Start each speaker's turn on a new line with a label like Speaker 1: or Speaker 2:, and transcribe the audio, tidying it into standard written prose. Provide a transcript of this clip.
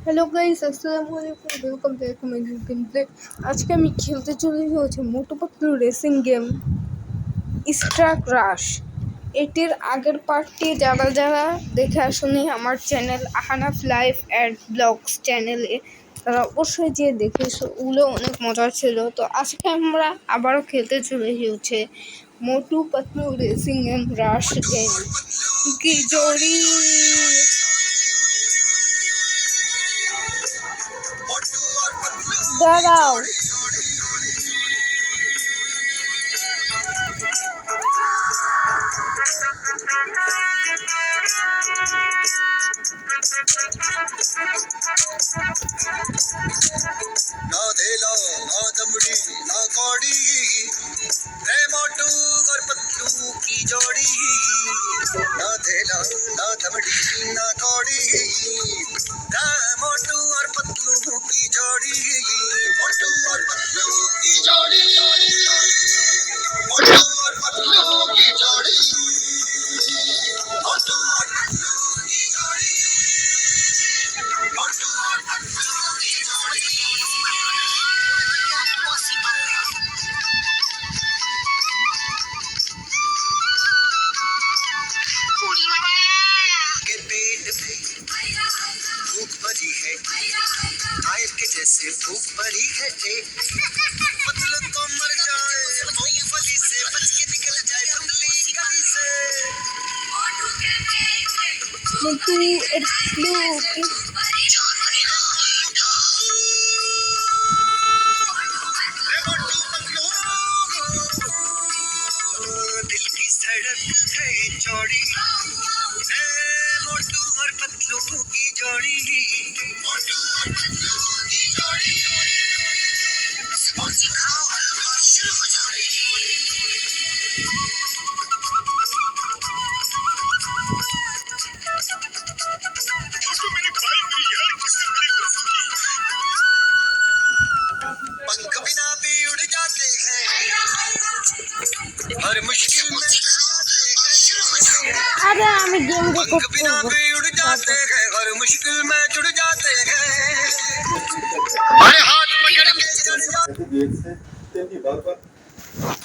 Speaker 1: Hello guys, আসসালামু আলাইকুম, welcome back to my game play. আজকে আমি খেলতে চলেছি হচ্ছে Motu Patlu racing game struck রাশ। এটির আগের পার্টটি যারা দেখে আসেনি আমার channel Ahanaf life and blogs চ্যানেলে, তারা অবশ্যই যে দেখেছো, ওগুলো অনেক মজার ছিল। তো আজকে আমরা আবারও খেলতে চলেছি হচ্ছে মোটু পাতলু রেসিং গেম রাশ গেম কি জড়ি। দাঁড়াও,
Speaker 2: ना धेला ना दमड़ी ना कौड़ी रे मोटू और पतलू की जोड़ी। ना धेला ना दमड़ी ना कौड़ी रे मोटू और पतलू की जोड़ी। मोटू और पतलू की जोड़ी, मोटू और पतलू की जोड़ी, मोटू और पतलू की जोड़ी, मोटू और पतलू की जोड़ी। के पेट पे भूख भरी है, टाइप के जैसे भूख भरी है पतलू तो मर जाए मूंगफली से, बच के निकल जाए पतली गली से।
Speaker 1: মোটু পাতলু
Speaker 2: रे मोटू पतलू दिल की सड़क है चौड़ी रे मोटू और पतलू की जोड़ी। मोटू और पतलू की जोड़ी, और सिखाओ हलवा शुरू हो जाए। पंख बिना भी उड़ जाते हैं, हर मुश्किल में
Speaker 1: আরে আমি গেম
Speaker 2: पंख
Speaker 1: রেকর্ড
Speaker 2: बिना
Speaker 1: করবো।
Speaker 2: भी उड़ जाते हैं, हर मुश्किल में जुड़ जाते हैं। अरे हाथ पकड़ के चढ़ जाते
Speaker 3: Thank you.